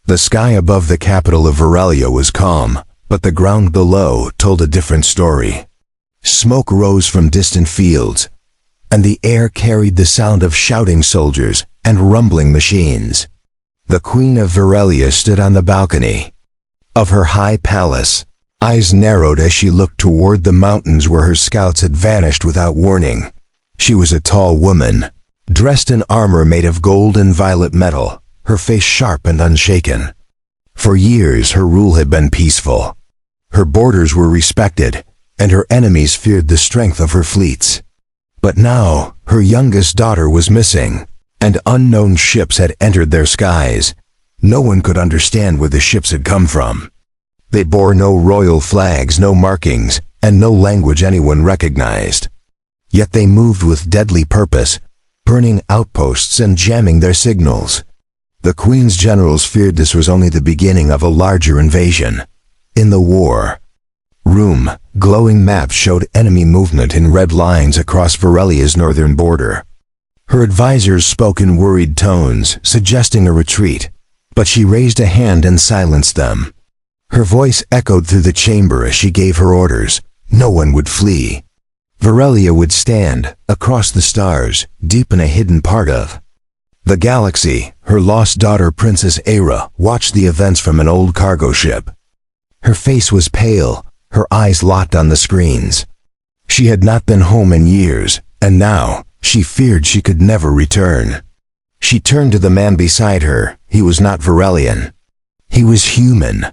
The sky above the capital of Varelia was calm, but the ground below told a different story. Smoke rose from distant fields, and the air carried the sound of shouting soldiers and rumbling machines. The Queen of Varelia stood on the balcony of her high palace, eyes narrowed as she looked toward the mountains where her scouts had vanished without warning. She was a tall woman, dressed in armor made of gold and violet metal, her face sharp and unshaken. For years her rule had been peaceful. Her borders were respected, and her enemies feared the strength of her fleets. But now her youngest daughter was missing, and unknown ships had entered their skies. No one could understand where the ships had come from. They bore no royal flags, no markings, and no language anyone recognized. Yet they moved with deadly purpose, burning outposts and jamming their signals. The Queen's generals feared this was only the beginning of a larger invasion. In the war room, glowing maps showed enemy movement in red lines across Varelia's northern border. Her advisors spoke in worried tones, suggesting a retreat, but she raised a hand and silenced them. Her voice echoed through the chamber as she gave her orders. No one would flee. Varelia would stand, across the stars, deep in a hidden part of the galaxy. Her lost daughter, Princess Aira, watched the events from an old cargo ship. Her face was pale, her eyes locked on the screens. She had not been home in years, and now she feared she could never return. She turned to the man beside her. He was not Varelian. He was human.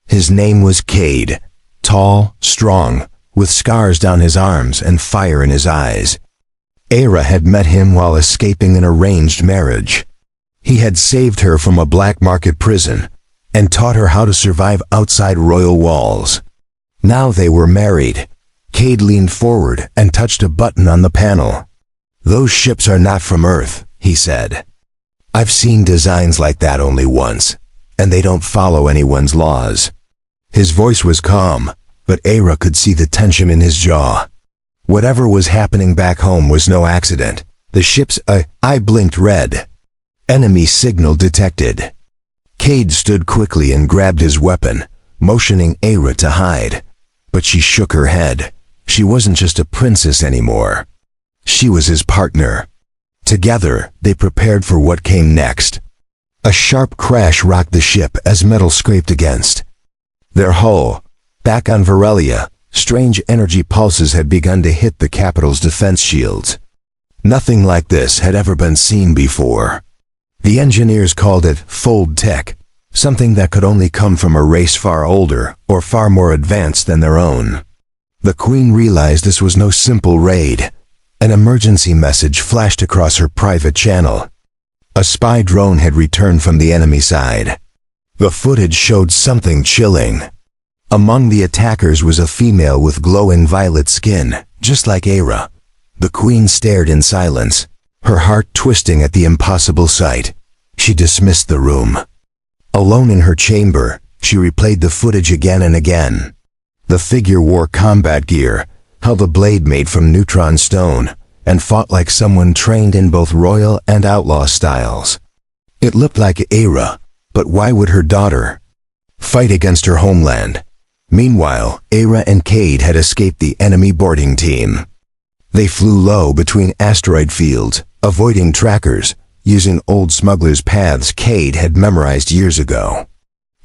His name was Cade, tall, strong, with scars down his arms and fire in his eyes. Aira had met him while escaping an arranged marriage. He had saved her from a black market prison and taught her how to survive outside royal walls. Now they were married. Cade leaned forward and touched a button on the panel. "Those ships are not from Earth," he said. "I've seen designs like that only once, and they don't follow anyone's laws." His voice was calm, but Aira could see the tension in his jaw. Whatever was happening back home was no accident. The ship's eye blinked red. Enemy signal detected. Cade stood quickly and grabbed his weapon, motioning Aira to hide. But she shook her head. She wasn't just a princess anymore. She was his partner. Together, they prepared for what came next. A sharp crash rocked the ship as metal scraped against their hull. Back on Varelia, strange energy pulses had begun to hit the capital's defense shields. Nothing like this had ever been seen before. The engineers called it fold tech, something that could only come from a race far older or far more advanced than their own. The Queen realized this was no simple raid. An emergency message flashed across her private channel. A spy drone had returned from the enemy side. The footage showed something chilling. Among the attackers was a female with glowing violet skin, just like Aira. The Queen stared in silence, her heart twisting at the impossible sight. She dismissed the room. Alone in her chamber, she replayed the footage again and again. The figure wore combat gear, held a blade made from neutron stone, and fought like someone trained in both royal and outlaw styles. It looked like Aira, but why would her daughter fight against her homeland? Meanwhile, Aira and Cade had escaped the enemy boarding team. They flew low between asteroid fields, avoiding trackers, using old smugglers' paths Cade had memorized years ago.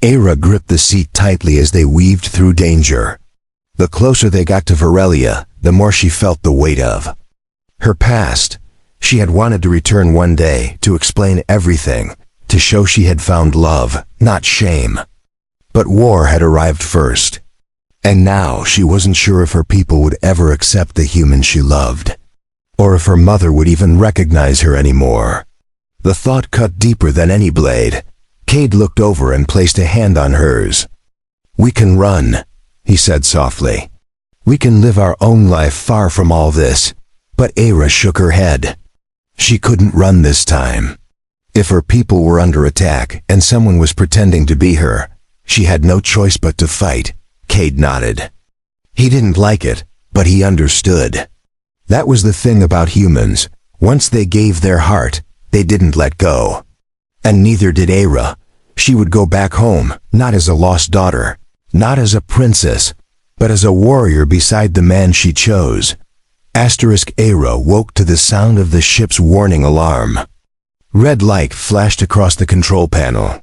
Aira gripped the seat tightly as they weaved through danger. The closer they got to Varelia, the more she felt the weight of her past. She had wanted to return one day, to explain everything, to show she had found love, not shame. But war had arrived first. And now she wasn't sure if her people would ever accept the human she loved, or if her mother would even recognize her anymore. The thought cut deeper than any blade. Cade looked over and placed a hand on hers. "We can run," he said softly. "We can live our own life far from all this." But Aira shook her head. She couldn't run this time. If her people were under attack and someone was pretending to be her, she had no choice but to fight. Cade nodded. He didn't like it, but he understood. That was the thing about humans. Once they gave their heart, they didn't let go. And neither did Aira. She would go back home, not as a lost daughter, not as a princess, but as a warrior beside the man she chose. Era woke to the sound of the ship's warning alarm. Red light flashed across the control panel.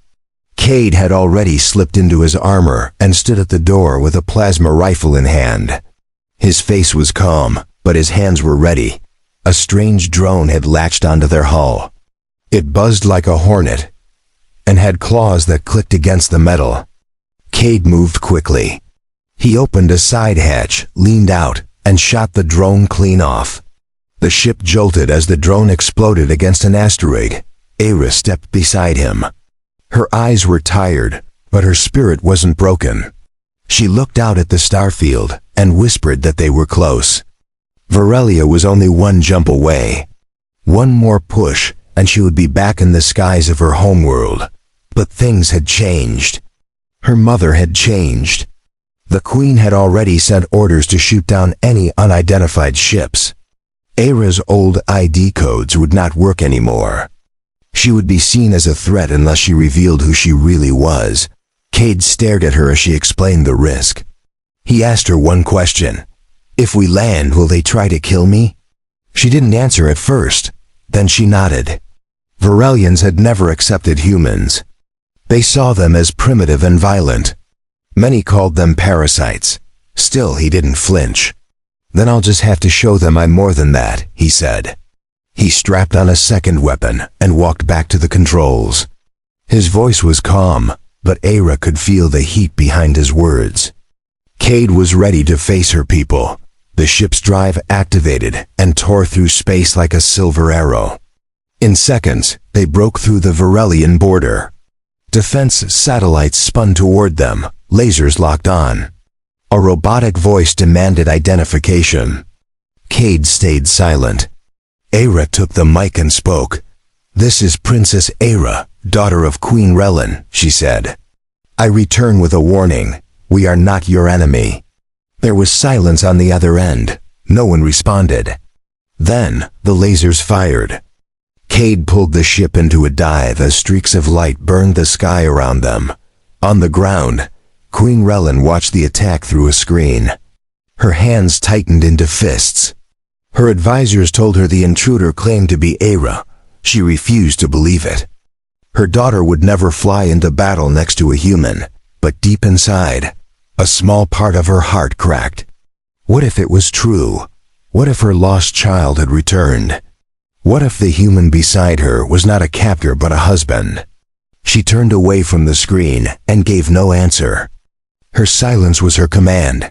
Cade had already slipped into his armor and stood at the door with a plasma rifle in hand. His face was calm, but his hands were ready. A strange drone had latched onto their hull. It buzzed like a hornet and had claws that clicked against the metal. Cade moved quickly. He opened a side hatch, leaned out, and shot the drone clean off. The ship jolted as the drone exploded against an asteroid. Era stepped beside him. Her eyes were tired, but her spirit wasn't broken. She looked out at the starfield and whispered that they were close. Varelia was only one jump away. One more push, and she would be back in the skies of her homeworld. But things had changed. Her mother had changed. The Queen had already sent orders to shoot down any unidentified ships. Era's old ID codes would not work anymore. She would be seen as a threat unless she revealed who she really was. Cade stared at her as she explained the risk. He asked her one question. "If we land, will they try to kill me?" She didn't answer at first. Then she nodded. Varelians had never accepted humans. They saw them as primitive and violent. Many called them parasites. Still, he didn't flinch. "Then I'll just have to show them I'm more than that," he said. He strapped on a second weapon and walked back to the controls. His voice was calm, but Era could feel the heat behind his words. Cade was ready to face her people. The ship's drive activated and tore through space like a silver arrow. In seconds, they broke through the Varelian border. Defense satellites spun toward them, lasers locked on. A robotic voice demanded identification. Cade stayed silent. Era took the mic and spoke. "This is Princess Era, daughter of Queen Relin," she said. "I return with a warning. We are not your enemy." There was silence on the other end. No one responded. Then, the lasers fired. Cade pulled the ship into a dive as streaks of light burned the sky around them. On the ground, Queen Relin watched the attack through a screen. Her hands tightened into fists. Her advisors told her the intruder claimed to be Era. She refused to believe it. Her daughter would never fly into battle next to a human, but deep inside, a small part of her heart cracked. What if it was true? What if her lost child had returned? What if the human beside her was not a captor but a husband? She turned away from the screen and gave no answer. Her silence was her command.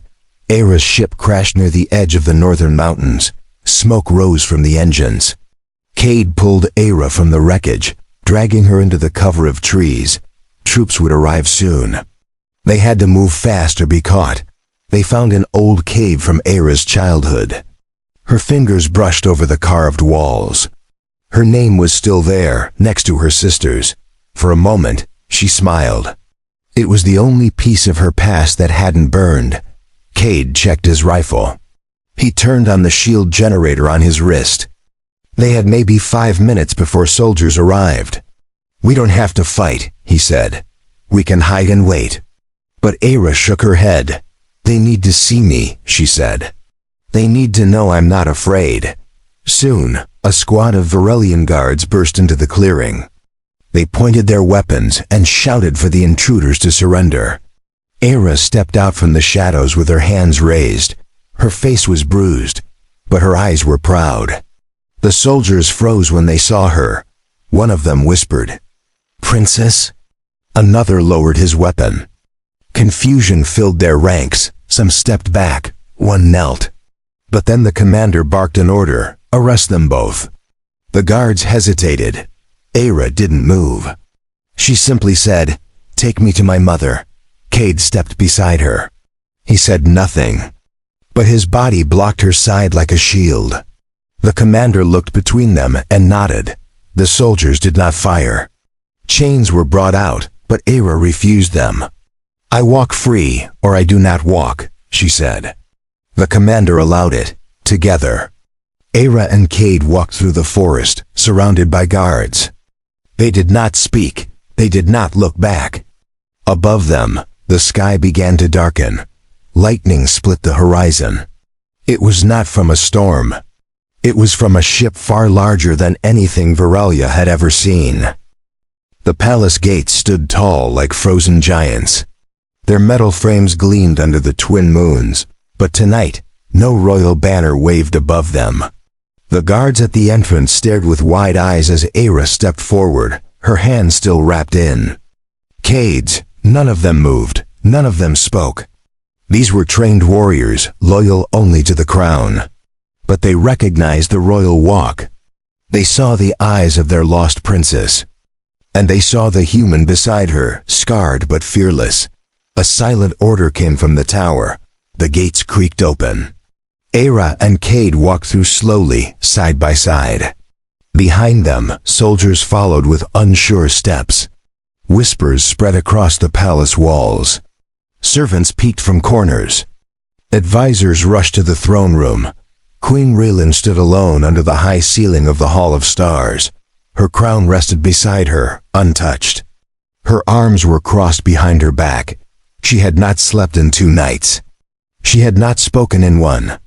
Era's ship crashed near the edge of the northern mountains. Smoke rose from the engines. Cade pulled Era from the wreckage, dragging her into the cover of trees. Troops would arrive soon. They had to move fast or be caught. They found an old cave from Era's childhood. Her fingers brushed over the carved walls. Her name was still there, next to her sister's. For a moment, she smiled. It was the only piece of her past that hadn't burned. Cade checked his rifle. He turned on the shield generator on his wrist. They had maybe 5 minutes before soldiers arrived. "We don't have to fight," he said. "We can hide and wait." But Era shook her head. "They need to see me," she said. "They need to know I'm not afraid." Soon, a squad of Varelian guards burst into the clearing. They pointed their weapons and shouted for the intruders to surrender. Era stepped out from the shadows with her hands raised. Her face was bruised, but her eyes were proud. The soldiers froze when they saw her. One of them whispered, "Princess?" Another lowered his weapon. Confusion filled their ranks. Some stepped back. One knelt. But then the commander barked an order, "Arrest them both." The guards hesitated. Era didn't move. She simply said, "Take me to my mother." Cade stepped beside her. He said nothing, but his body blocked her side like a shield. The commander looked between them and nodded. The soldiers did not fire. Chains were brought out, but Era refused them. "I walk free, or I do not walk," she said. The commander allowed it. Together, Era and Cade walked through the forest, surrounded by guards. They did not speak, They did not look back. Above them, the sky began to darken. Lightning split the horizon. It was not from a storm. It was from a ship far larger than anything Veralia had ever seen. The palace gates stood tall like frozen giants. Their metal frames gleamed under the twin moons, but tonight, no royal banner waved above them. The guards at the entrance stared with wide eyes as Aira stepped forward, her hand still wrapped in Cade's. None of them moved, none of them spoke. These were trained warriors, loyal only to the crown. But they recognized the royal walk. They saw the eyes of their lost princess. And they saw the human beside her, scarred but fearless. A silent order came from the tower. The gates creaked open. Aira and Cade walked through slowly, side by side. Behind them, soldiers followed with unsure steps. Whispers spread across the palace walls. Servants peeked from corners. Advisors rushed to the throne room. Queen Raylan stood alone under the high ceiling of the Hall of Stars. Her crown rested beside her, untouched. Her arms were crossed behind her back. She had not slept in 2 nights. She had not spoken in 1.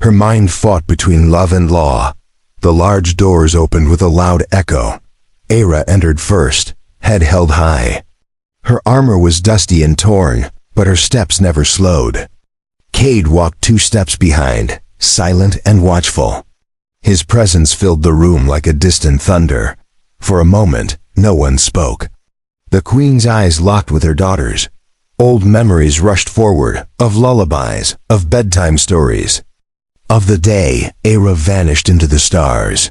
Her mind fought between love and law. The large doors opened with a loud echo. Aira entered first, head held high. Her armor was dusty and torn, but her steps never slowed. Cade walked 2 steps behind, silent and watchful. His presence filled the room like a distant thunder. For a moment, no one spoke. The queen's eyes locked with her daughter's. Old memories rushed forward, of lullabies, of bedtime stories. Of the day Aira vanished into the stars.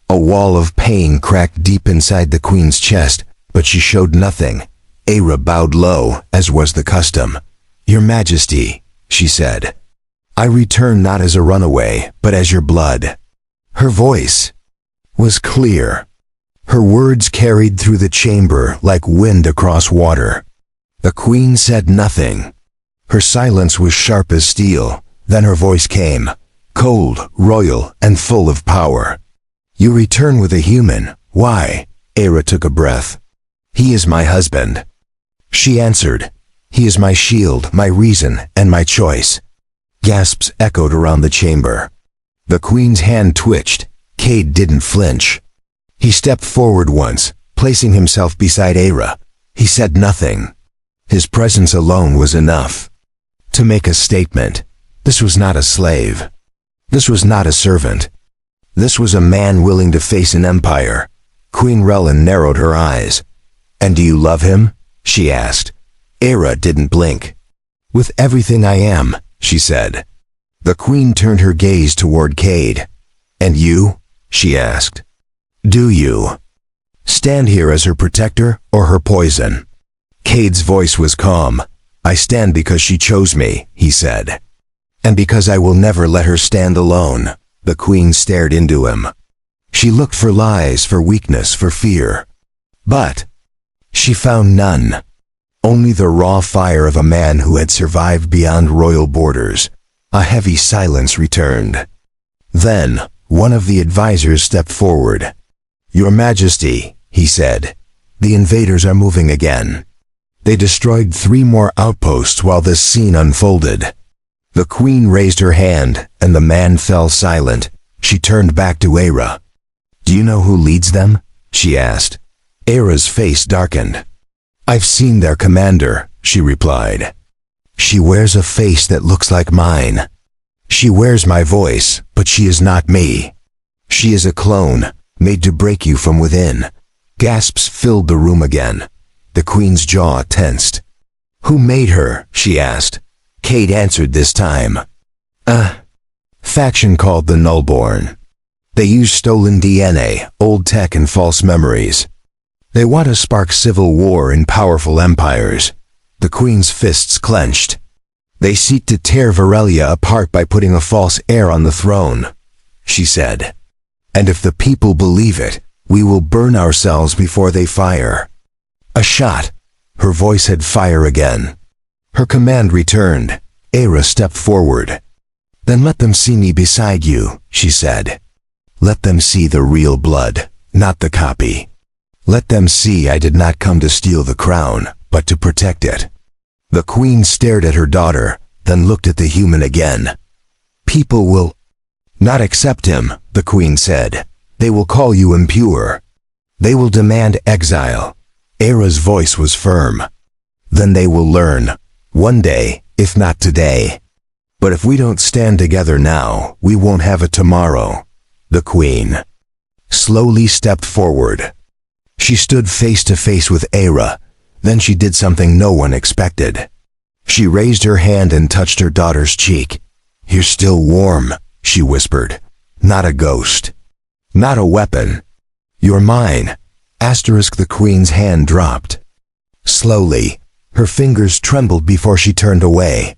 A wall of pain cracked deep inside the queen's chest, but she showed nothing. Aira bowed low, as was the custom. "Your Majesty," she said. "I return not as a runaway, but as your blood." Her voice was clear. Her words carried through the chamber like wind across water. The queen said nothing. Her silence was sharp as steel. Then her voice came, cold, royal, and full of power. "You return with a human. Why?" Aira took a breath. "He is my husband." She answered, "He is my shield, my reason, and my choice." Gasps echoed around the chamber. The queen's hand twitched. Cade didn't flinch. He stepped forward once, placing himself beside Aira. He said nothing. His presence alone was enough to make a statement. This was not a slave. This was not a servant. This was a man willing to face an empire. Queen Raylan narrowed her eyes. "And do you love him?" she asked. Aira didn't blink. "With everything I am," she said. The queen turned her gaze toward Cade. "And you?" she asked. "Do you stand here as her protector or her poison?" Cade's voice was calm. "I stand because she chose me," he said. "And because I will never let her stand alone." The queen stared into him. She looked for lies, for weakness, for fear. But she found none. Only the raw fire of a man who had survived beyond royal borders. A heavy silence returned. Then, one of the advisors stepped forward. "Your Majesty," he said, "the invaders are moving again." They destroyed 3 more outposts while this scene unfolded. The queen raised her hand, and the man fell silent. She turned back to Aira. "Do you know who leads them?" she asked. Aira's face darkened. "I've seen their commander," she replied. "She wears a face that looks like mine. She wears my voice, but she is not me. She is a clone, made to break you from within." Gasps filled the room again. The queen's jaw tensed. "Who made her?" she asked. Cade answered this time. "A faction called the Nullborn. They use stolen DNA, old tech, and false memories. They want to spark civil war in powerful empires." The queen's fists clenched. "They seek to tear Veralia apart by putting a false heir on the throne," she said. "And if the people believe it, we will burn ourselves before they fire." A shot. Her voice had fire again. Her command returned. Aira stepped forward. "Then let them see me beside you," she said. "Let them see the real blood, not the copy. Let them see I did not come to steal the crown, but to protect it." The queen stared at her daughter, then looked at the human again. "People will not accept him," the queen said. "They will call you impure. They will demand exile." Era's voice was firm. "Then they will learn. One day, if not today. But if we don't stand together now, we won't have a tomorrow." The queen slowly stepped forward. She stood face to face with Era. Then she did something no one expected. She raised her hand and touched her daughter's cheek. "You're still warm," she whispered. "Not a ghost. Not a weapon. You're mine." The queen's hand dropped. Slowly, her fingers trembled before she turned away.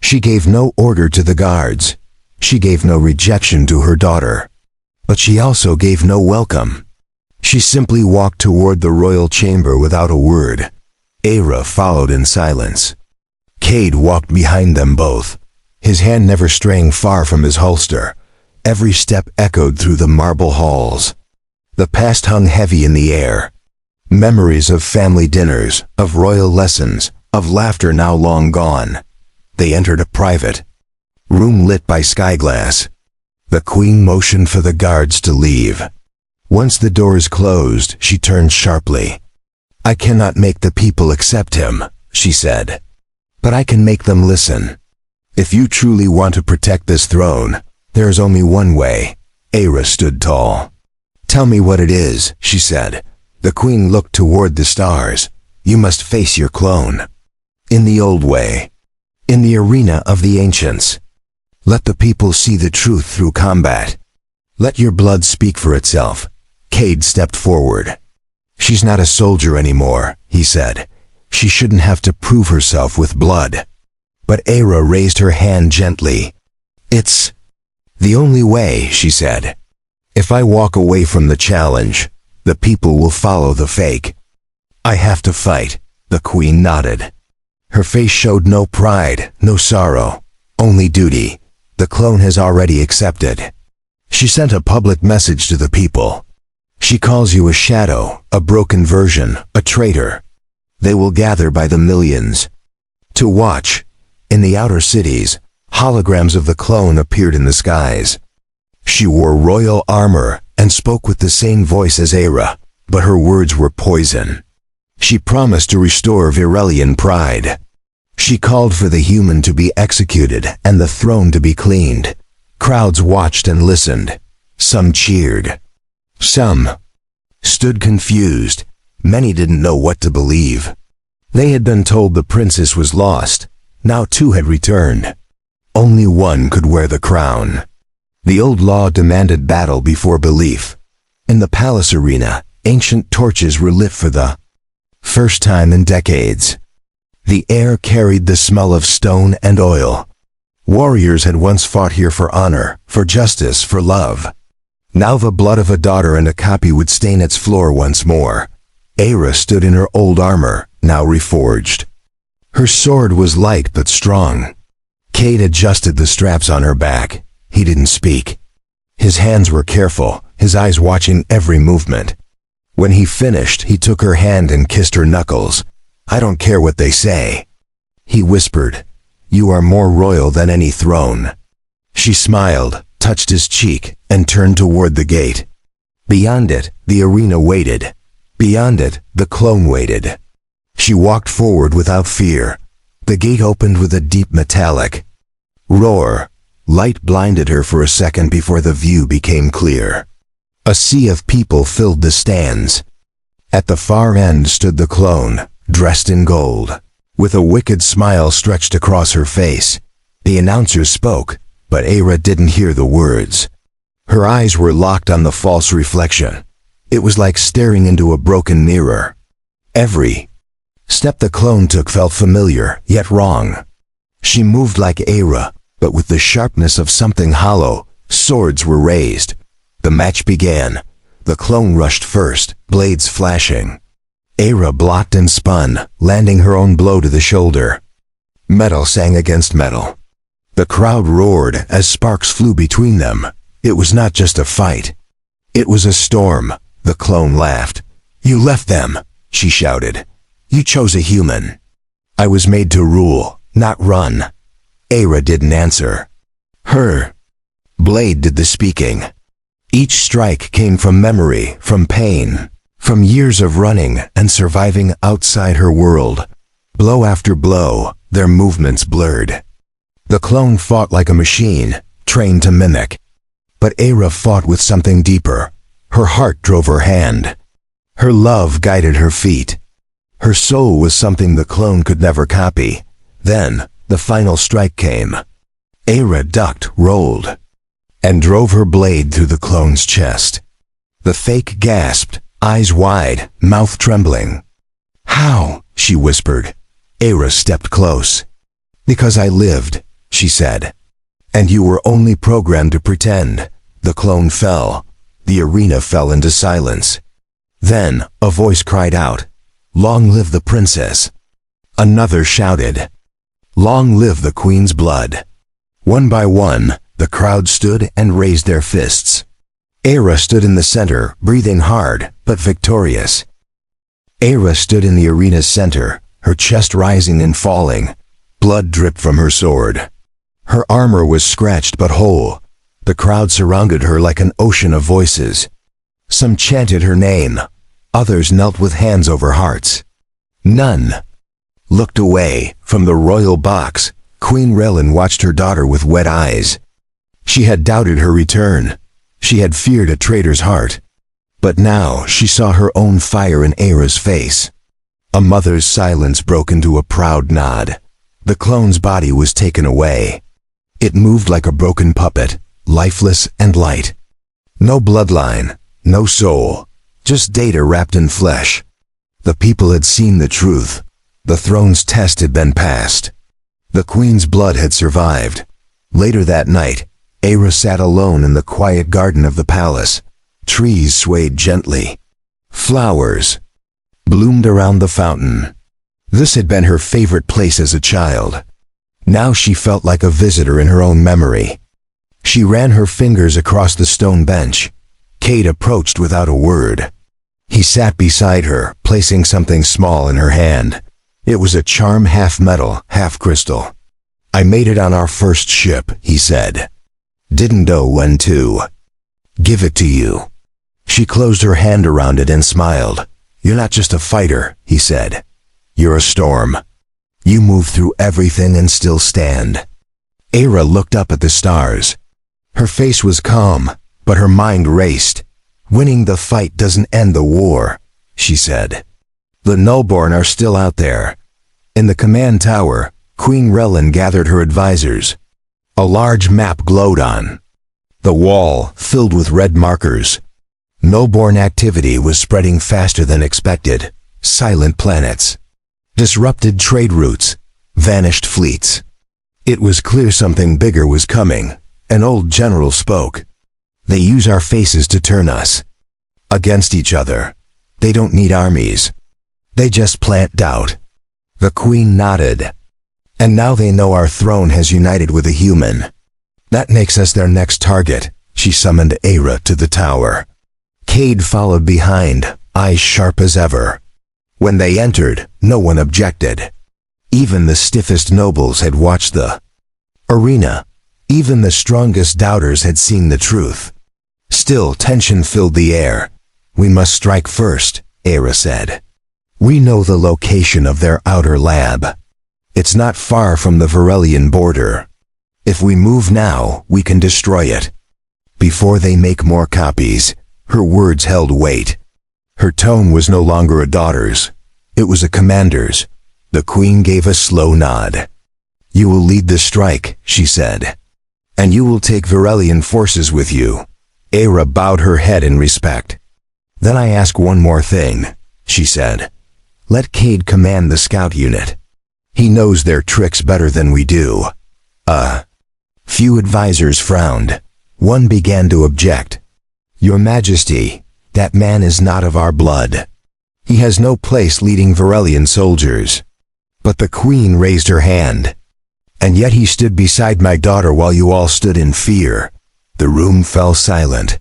She gave no order to the guards. She gave no rejection to her daughter. But she also gave no welcome. She simply walked toward the royal chamber without a word. Era followed in silence. Cade walked behind them both, his hand never straying far from his holster. Every step echoed through the marble halls. The past hung heavy in the air. Memories of family dinners, of royal lessons, of laughter now long gone. They entered a private room lit by skyglass. The queen motioned for the guards to leave. Once the doors closed, she turned sharply. "I cannot make the people accept him," she said. "But I can make them listen. If you truly want to protect this throne, there is only one way." Era stood tall. "Tell me what it is," she said. The queen looked toward the stars. "You must face your clone. In the old way. In the arena of the ancients. Let the people see the truth through combat. Let your blood speak for itself." Cade stepped forward. "She's not a soldier anymore," he said. "She shouldn't have to prove herself with blood." But Era raised her hand gently. "It's the only way," she said. "If I walk away from the challenge, the people will follow the fake. I have to fight." The queen nodded. Her face showed no pride, no sorrow, only duty. "The clone has already accepted." She sent a public message to the people. "She calls you a shadow, a broken version, a traitor." They will gather by the millions to watch. In the outer cities, holograms of the clone appeared in the skies. She wore royal armor and spoke with the same voice as Era, but her words were poison. She promised to restore Virelian pride. She called for the human to be executed and the throne to be cleaned. Crowds watched and listened. Some cheered. Some stood confused. Many didn't know what to believe. They had been told the princess was lost. Now two had returned. Only one could wear the crown. The old law demanded battle before belief. In the palace arena, ancient torches were lit for the first time in decades. The air carried the smell of stone and oil. Warriors had once fought here for honor, for justice, for love. Now the blood of a daughter and a copy would stain its floor once more. Era stood in her old armor, now reforged. Her sword was light but strong. Cade adjusted the straps on her back. He didn't speak. His hands were careful, his eyes watching every movement. When he finished, he took her hand and kissed her knuckles. "I don't care what they say," he whispered. "You are more royal than any throne." She smiled, touched his cheek, and turned toward the gate. Beyond it, the arena waited. Beyond it, the clone waited. She walked forward without fear. The gate opened with a deep metallic roar. Light blinded her for a second before the view became clear. A sea of people filled the stands. At the far end stood the clone, dressed in gold, with a wicked smile stretched across her face. The announcer spoke, but Era didn't hear the words. Her eyes were locked on the false reflection. It was like staring into a broken mirror. Every step the clone took felt familiar, yet wrong. She moved like Era, but with the sharpness of something hollow. Swords were raised. The match began. The clone rushed first, blades flashing. Era blocked and spun, landing her own blow to the shoulder. Metal sang against metal. The crowd roared as sparks flew between them. It was not just a fight. It was a storm. The clone laughed. You left them, she shouted. You chose a human. I was made to rule, not run. Era didn't answer. Her blade did the speaking. Each strike came from memory, from pain, from years of running and surviving outside her world. Blow after blow, their movements blurred. The clone fought like a machine, trained to mimic. But Era fought with something deeper. Her heart drove her hand. Her love guided her feet. Her soul was something the clone could never copy. Then, the final strike came. Era ducked, rolled, and drove her blade through the clone's chest. The fake gasped, eyes wide, mouth trembling. How? She whispered. Era stepped close. Because I lived, she said. And you were only programmed to pretend. The clone fell. The arena fell into silence. Then, a voice cried out, Long live the princess. Another shouted, Long live the queen's blood. One by one, the crowd stood and raised their fists. Era stood in the center, breathing hard, but victorious. Era stood in the arena's center, her chest rising and falling. Blood dripped from her sword. Her armor was scratched but whole. The crowd surrounded her like an ocean of voices. Some chanted her name. Others knelt with hands over hearts. None looked away. From the royal box, Queen Relin watched her daughter with wet eyes. She had doubted her return. She had feared a traitor's heart. But now she saw her own fire in Era's face. A mother's silence broke into a proud nod. The clone's body was taken away. It moved like a broken puppet, lifeless and light. No bloodline, no soul, just data wrapped in flesh. The people had seen the truth. The throne's test had been passed. The queen's blood had survived. Later that night, Era sat alone in the quiet garden of the palace. Trees swayed gently. Flowers bloomed around the fountain. This had been her favorite place as a child. Now she felt like a visitor in her own memory. She ran her fingers across the stone bench. Cade approached without a word. He sat beside her, placing something small in her hand. It was a charm, half metal, half crystal. I made it on our first ship, he said. Didn't know when to give it to you. She closed her hand around it and smiled. You're not just a fighter, he said. You're a storm. You move through everything and still stand. Era looked up at the stars. Her face was calm, but her mind raced. Winning the fight doesn't end the war, she said. The Nullborn are still out there. In the command tower, Queen Relin gathered her advisors. A large map glowed on the wall, filled with red markers. Nullborn activity was spreading faster than expected. Silent planets, disrupted trade routes, vanished fleets. It was clear something bigger was coming. An old general spoke. They use our faces to turn us against each other. They don't need armies. They just plant doubt. The queen nodded. And now they know our throne has united with a human. That makes us their next target. She summoned Era to the tower. Cade followed behind, eyes sharp as ever. When they entered, no one objected. Even the stiffest nobles had watched the arena. Even the strongest doubters had seen the truth. Still, tension filled the air. We must strike first, Era said. We know the location of their outer lab. It's not far from the Varelian border. If we move now, we can destroy it. Before they make more copies, her words held weight. Her tone was no longer a daughter's. It was a commander's. The queen gave a slow nod. You will lead the strike, she said. And you will take Varelian forces with you. Era bowed her head in respect. Then I ask one more thing, she said. Let Cade command the scout unit. He knows their tricks better than we do. Few advisors frowned. One began to object. Your Majesty, that man is not of our blood. He has no place leading Varelian soldiers. But the queen raised her hand. And yet he stood beside my daughter while you all stood in fear. The room fell silent.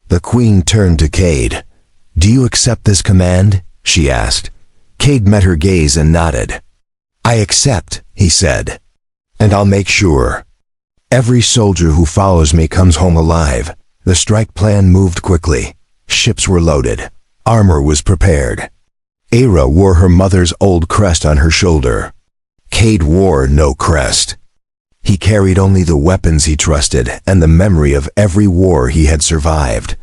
The queen turned to Cade. "Do you accept this command?" she asked. Cade met her gaze and nodded. "I accept," he said. "And I'll make sure. Every soldier who follows me comes home alive." The strike plan moved quickly. Ships were loaded. Armor was prepared. Aira wore her mother's old crest on her shoulder. Cade wore no crest. He carried only the weapons he trusted and the memory of every war he had survived.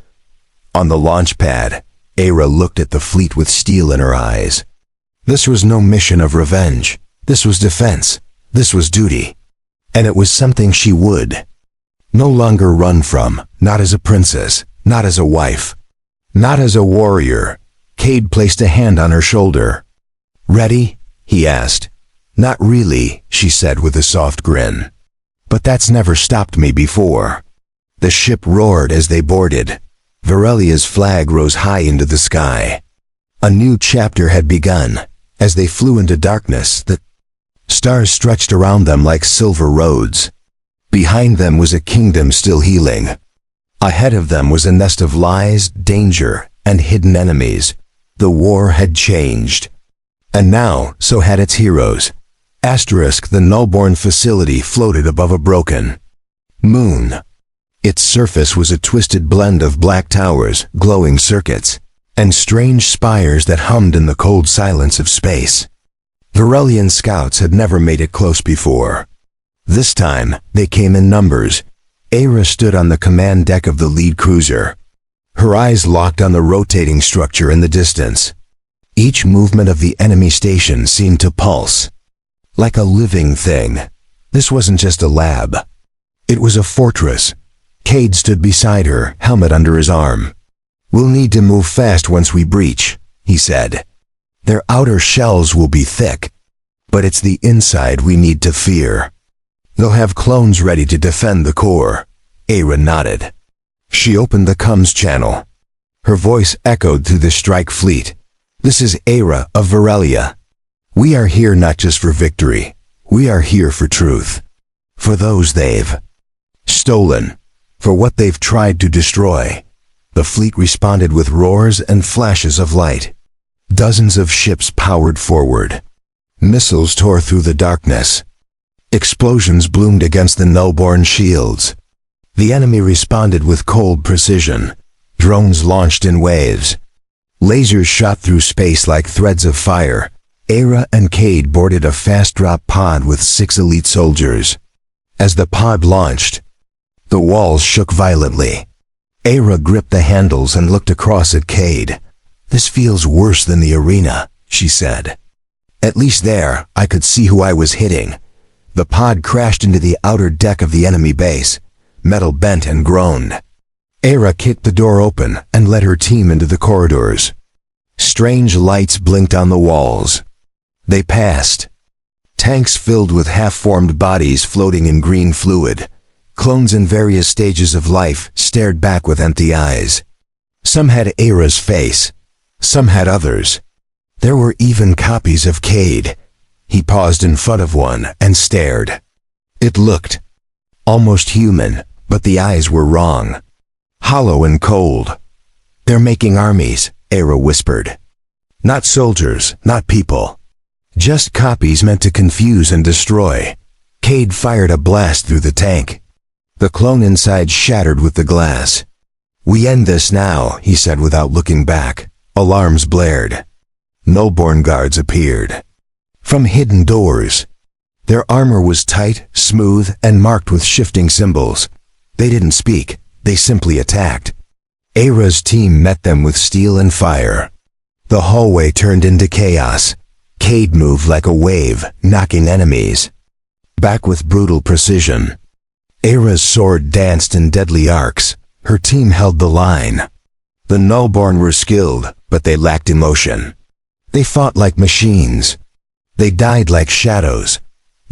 On the launch pad, Aira looked at the fleet with steel in her eyes. This was no mission of revenge. This was defense. This was duty. And it was something she would no longer run from, not as a princess, not as a wife, not as a warrior. Cade placed a hand on her shoulder. "Ready?" he asked. "Not really," she said with a soft grin. "But that's never stopped me before." The ship roared as they boarded. Virelia's flag rose high into the sky. A new chapter had begun. As they flew into darkness, the stars stretched around them like silver roads. Behind them was a kingdom still healing. Ahead of them was a nest of lies, danger, and hidden enemies. The war had changed. And now, so had its heroes. Asterisk, the Nullborn facility floated above a broken moon. Its surface was a twisted blend of black towers, glowing circuits, and strange spires that hummed in the cold silence of space. Virelian scouts had never made it close before. This time, they came in numbers. Aira stood on the command deck of the lead cruiser. Her eyes locked on the rotating structure in the distance. Each movement of the enemy station seemed to pulse. Like a living thing. This wasn't just a lab. It was a fortress. Cade stood beside her, helmet under his arm. "We'll need to move fast once we breach," he said. "Their outer shells will be thick, but it's the inside we need to fear. They'll have clones ready to defend the core." Aira nodded. She opened the comms channel. Her voice echoed through the strike fleet. "This is Aira of Virelia. We are here not just for victory. We are here for truth. For those they've stolen. For what they've tried to destroy." The fleet responded with roars and flashes of light. Dozens of ships powered forward. Missiles tore through the darkness. Explosions bloomed against the Nullborn shields. The enemy responded with cold precision. Drones launched in waves. Lasers shot through space like threads of fire. Aira and Cade boarded a fast-drop pod with 6 elite soldiers. As the pod launched, the walls shook violently. Aira gripped the handles and looked across at Cade. "This feels worse than the arena," she said. "At least there, I could see who I was hitting." The pod crashed into the outer deck of the enemy base. Metal bent and groaned. Aira kicked the door open and led her team into the corridors. Strange lights blinked on the walls. They passed. Tanks filled with half-formed bodies floating in green fluid. Clones in various stages of life stared back with empty eyes. Some had Aira's face. Some had others. There were even copies of Cade. He paused in front of one and stared. It looked almost human, but the eyes were wrong. Hollow and cold. "They're making armies," Aira whispered. "Not soldiers, not people. Just copies meant to confuse and destroy." Cade fired a blast through the tank. The clone inside shattered with the glass. "We end this now," he said without looking back. Alarms blared. Nullborn guards appeared. From hidden doors. Their armor was tight, smooth, and marked with shifting symbols. They didn't speak, they simply attacked. Aira's team met them with steel and fire. The hallway turned into chaos. Cade moved like a wave, knocking enemies back with brutal precision. Aira's sword danced in deadly arcs. Her team held the line. The Nullborn were skilled, but they lacked emotion. They fought like machines. They died like shadows.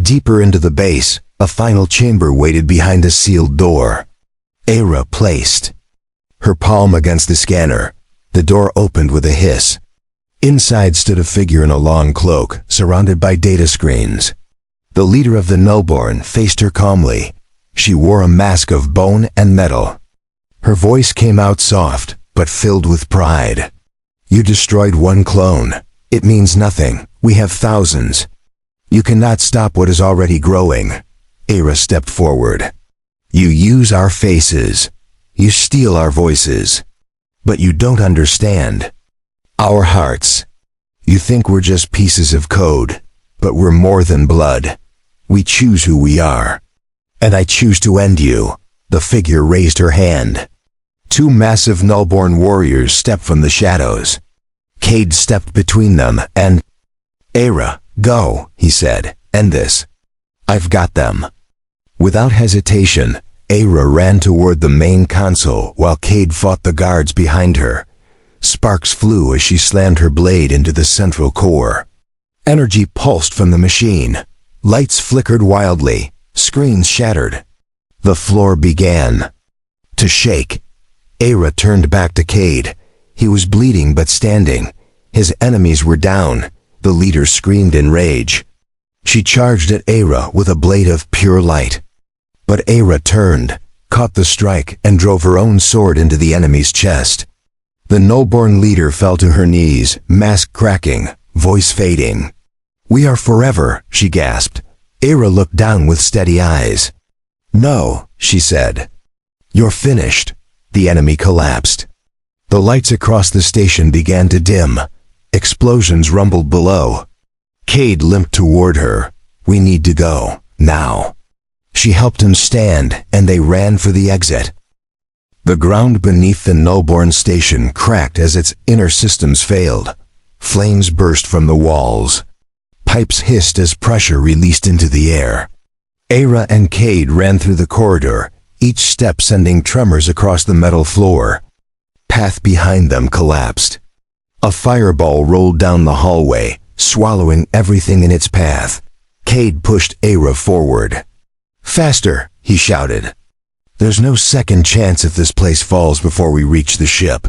Deeper into the base, a final chamber waited behind a sealed door. Aira placed her palm against the scanner. The door opened with a hiss. Inside stood a figure in a long cloak, surrounded by data screens. The leader of the Nullborn faced her calmly. She wore a mask of bone and metal. Her voice came out soft, but filled with pride. You destroyed one clone. It means nothing. We have thousands. You cannot stop what is already growing. Era stepped forward. You use our faces. You steal our voices. But you don't understand. Our hearts. You think we're just pieces of code, but we're more than blood. We choose who we are. And I choose to end you. The figure raised her hand. Two massive Nullborn warriors stepped from the shadows. Cade stepped between them and, Era, go, he said, end this. I've got them. Without hesitation, Era ran toward the main console while Cade fought the guards behind her. Sparks flew as she slammed her blade into the central core. Energy pulsed from the machine. Lights flickered wildly. Screens shattered. The floor began to shake. Era turned back to Cade. He was bleeding but standing. His enemies were down. The leader screamed in rage. She charged at Era with a blade of pure light. But Era turned, caught the strike, and drove her own sword into the enemy's chest. The Nullborn leader fell to her knees, mask cracking, voice fading. We are forever, she gasped. Era looked down with steady eyes. No, she said. You're finished. The enemy collapsed. The lights across the station began to dim. Explosions rumbled below. Cade limped toward her. We need to go, now. She helped him stand, and they ran for the exit. The ground beneath the Nullborn station cracked as its inner systems failed. Flames burst from the walls. Pipes hissed as pressure released into the air. Era and Cade ran through the corridor, each step sending tremors across the metal floor. Path behind them collapsed. A fireball rolled down the hallway, swallowing everything in its path. Cade pushed Era forward. Faster, he shouted. There's no second chance if this place falls before we reach the ship.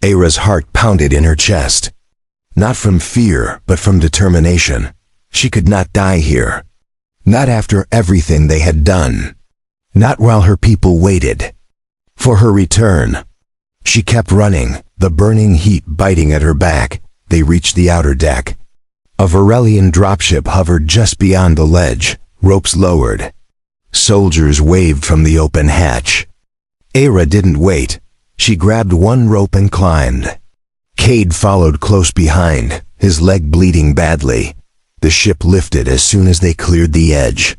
Era's heart pounded in her chest. Not from fear, but from determination. She could not die here. Not after everything they had done. Not while her people waited for her return. She kept running, the burning heat biting at her back. They reached the outer deck. A Varelian dropship hovered just beyond the ledge, ropes lowered. Soldiers waved from the open hatch. Era didn't wait. She grabbed one rope and climbed. Cade followed close behind, his leg bleeding badly. The ship lifted as soon as they cleared the edge.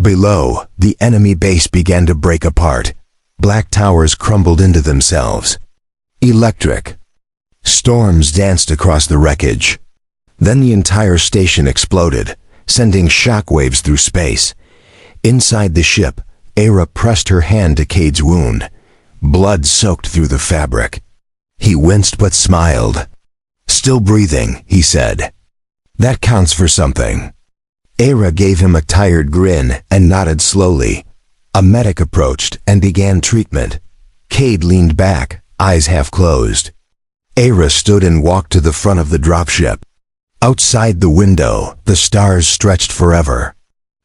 Below, the enemy base began to break apart. Black towers crumbled into themselves. Electric. Storms danced across the wreckage. Then the entire station exploded, sending shockwaves through space. Inside the ship, Era pressed her hand to Cade's wound. Blood soaked through the fabric. He winced but smiled. Still breathing, he said. That counts for something. Era gave him a tired grin and nodded slowly. A medic approached and began treatment. Cade leaned back, eyes half closed. Era stood and walked to the front of the dropship. Outside the window, the stars stretched forever.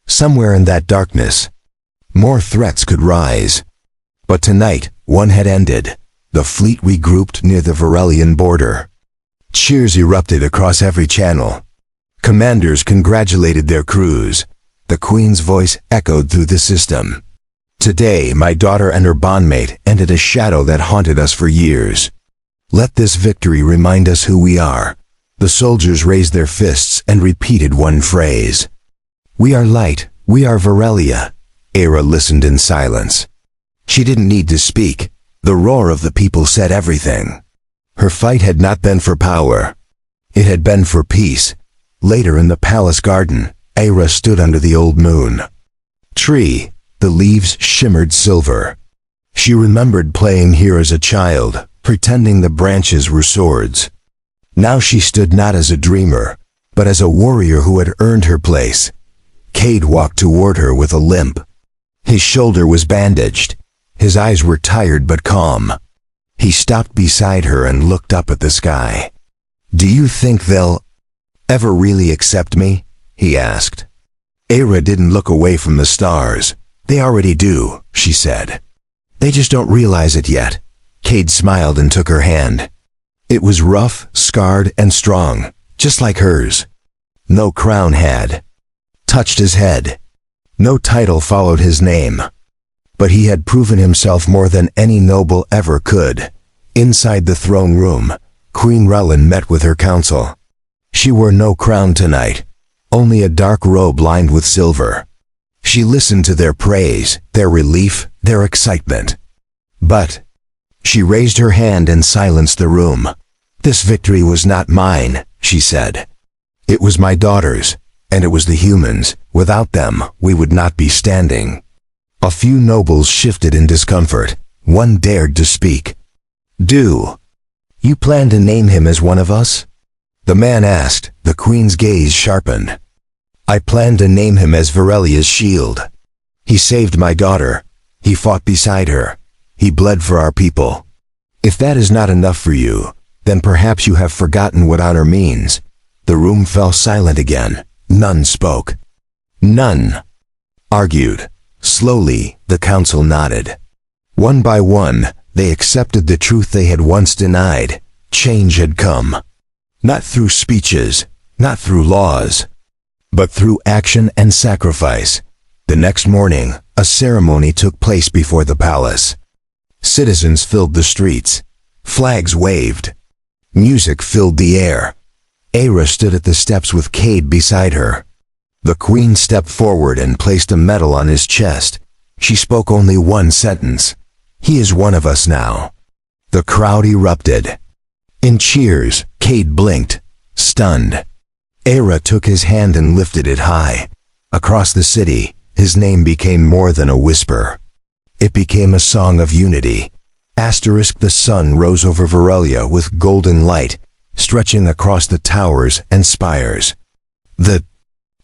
Somewhere in that darkness, more threats could rise. But tonight, one had ended. The fleet regrouped near the Varelian border. Cheers erupted across every channel. Commanders congratulated their crews. The Queen's voice echoed through the system. Today, my daughter and her bondmate ended a shadow that haunted us for years. Let this victory remind us who we are. The soldiers raised their fists and repeated one phrase. We are light, we are Varelia. Era listened in silence. She didn't need to speak. The roar of the people said everything. Her fight had not been for power. It had been for peace. Later in the palace garden, Era stood under the old moon. Tree, the leaves shimmered silver. She remembered playing here as a child, pretending the branches were swords. Now she stood not as a dreamer, but as a warrior who had earned her place. Cade walked toward her with a limp. His shoulder was bandaged. His eyes were tired but calm. He stopped beside her and looked up at the sky. Do you think they'll ever really accept me? He asked. Era didn't look away from the stars. They already do, she said. They just don't realize it yet. Cade smiled and took her hand. It was rough, scarred, and strong, just like hers. No crown had touched his head. No title followed his name. But he had proven himself more than any noble ever could. Inside the throne room, Queen Relin met with her council. She wore no crown tonight, only a dark robe lined with silver. She listened to their praise, their relief, their excitement. But she raised her hand and silenced the room. "This victory was not mine," she said. "It was my daughter's, and it was the humans. Without them, we would not be standing." A few nobles shifted in discomfort. One dared to speak. "Do you plan to name him as one of us?" The man asked. The queen's gaze sharpened. "I plan to name him as Virelia's shield. He saved my daughter. He fought beside her. He bled for our people. If that is not enough for you, then perhaps you have forgotten what honor means." The room fell silent again. None spoke. None argued. Slowly, the council nodded. One by one, they accepted the truth they had once denied. Change had come. Not through speeches, not through laws, but through action and sacrifice. The next morning, a ceremony took place before the palace. Citizens filled the streets. Flags waved. Music filled the air. Aira stood at the steps with Cade beside her. The queen stepped forward and placed a medal on his chest. She spoke only one sentence. "He is one of us now." The crowd erupted. In cheers, Cade blinked, stunned. Aira took his hand and lifted it high. Across the city, his name became more than a whisper. It became a song of unity. The sun rose over Virelia with golden light, stretching across the towers and spires. The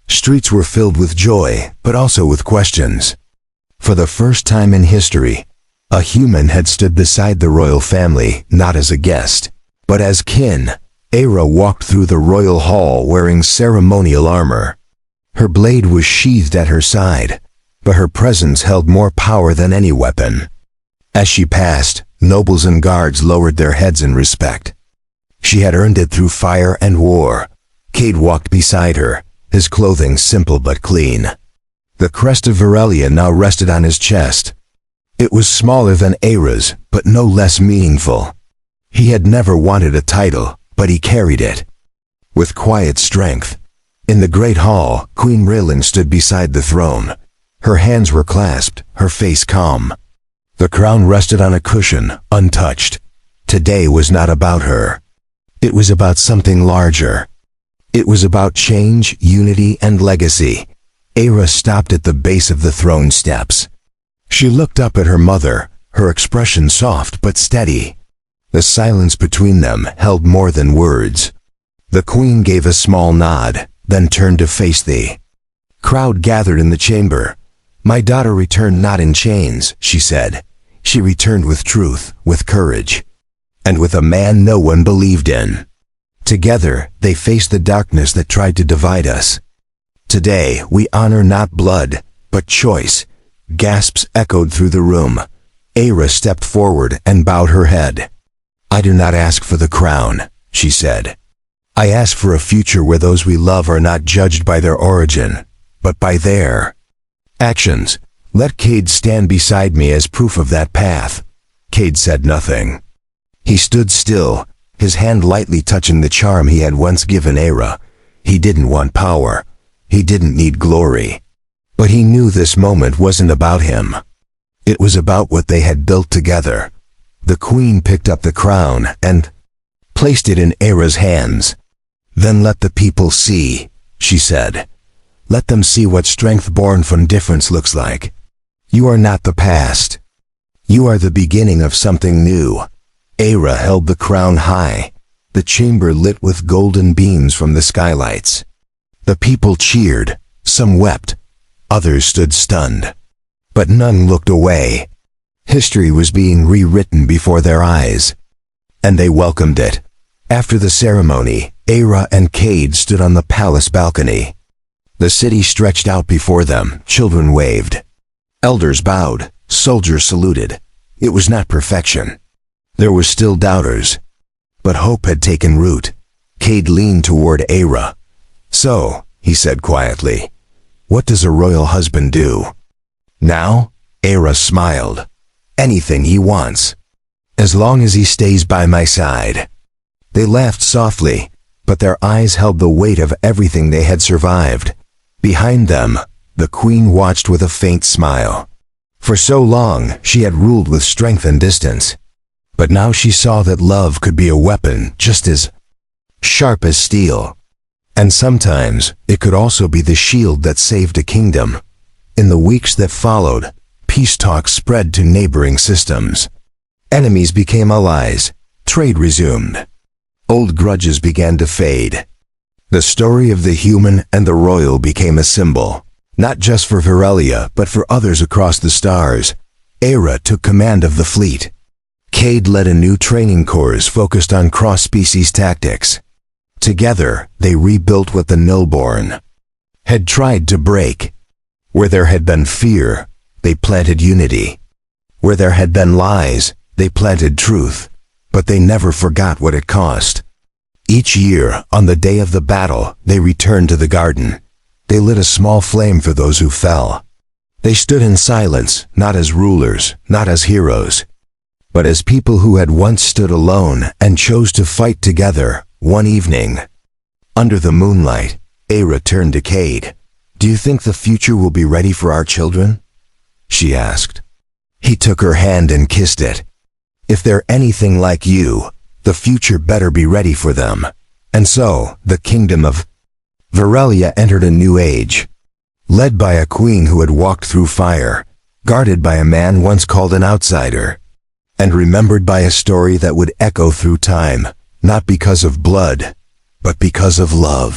streets were filled with joy, but also with questions. For the first time in history, a human had stood beside the royal family, not as a guest, but as kin. Aira walked through the royal hall wearing ceremonial armor. Her blade was sheathed at her side, but her presence held more power than any weapon. As she passed, nobles and guards lowered their heads in respect. She had earned it through fire and war. Cade walked beside her, his clothing simple but clean. The crest of Virelia now rested on his chest. It was smaller than Aira's, but no less meaningful. He had never wanted a title, but he carried it with quiet strength. In the great hall, Queen Relin stood beside the throne. Her hands were clasped, her face calm. The crown rested on a cushion, untouched. Today was not about her. It was about something larger. It was about change, unity, and legacy. Aira stopped at the base of the throne steps. She looked up at her mother, her expression soft but steady. The silence between them held more than words. The queen gave a small nod, then turned to face the crowd gathered in the chamber. "My daughter returned not in chains," she said. "She returned with truth, with courage, and with a man no one believed in. Together, they faced the darkness that tried to divide us. Today, we honor not blood, but choice." Gasps echoed through the room. Aira stepped forward and bowed her head. "I do not ask for the crown," she said. "I ask for a future where those we love are not judged by their origin, but by their actions. Let Cade stand beside me as proof of that path." Cade said nothing. He stood still, his hand lightly touching the charm he had once given Aira. He didn't want power. He didn't need glory. But he knew this moment wasn't about him. It was about what they had built together. The queen picked up the crown and placed it in Aira's hands. "Then let the people see," she said. "Let them see what strength born from difference looks like. You are not the past. You are the beginning of something new." Aira held the crown high, the chamber lit with golden beams from the skylights. The people cheered, some wept, others stood stunned. But none looked away. History was being rewritten before their eyes, and they welcomed it. After the ceremony, Aira and Cade stood on the palace balcony. The city stretched out before them, children waved. Elders bowed, soldiers saluted. It was not perfection. There were still doubters. But hope had taken root. Cade leaned toward Aira. "So," he said quietly, "what does a royal husband do?" "Now?" Aira smiled. "Anything he wants. As long as he stays by my side." They laughed softly, but their eyes held the weight of everything they had survived. Behind them, the queen watched with a faint smile. For so long, she had ruled with strength and distance. But now she saw that love could be a weapon just as sharp as steel. And sometimes, it could also be the shield that saved a kingdom. In the weeks that followed, peace talks spread to neighboring systems. Enemies became allies. Trade resumed. Old grudges began to fade. The story of the human and the royal became a symbol, not just for Virelia, but for others across the stars. Aira took command of the fleet. Cade led a new training course focused on cross-species tactics. Together, they rebuilt what the Nullborn had tried to break. Where there had been fear, they planted unity. Where there had been lies, they planted truth. But they never forgot what it cost. Each year, on the day of the battle, they returned to the garden. They lit a small flame for those who fell. They stood in silence, not as rulers, not as heroes, but as people who had once stood alone and chose to fight together. One evening, under the moonlight, Aira turned to Cade. "Do you think the future will be ready for our children?" she asked. He took her hand and kissed it. "If they're anything like you, the future better be ready for them." And so, the kingdom of Virelia entered a new age. Led by a queen who had walked through fire, guarded by a man once called an outsider, and remembered by a story that would echo through time, not because of blood, but because of love.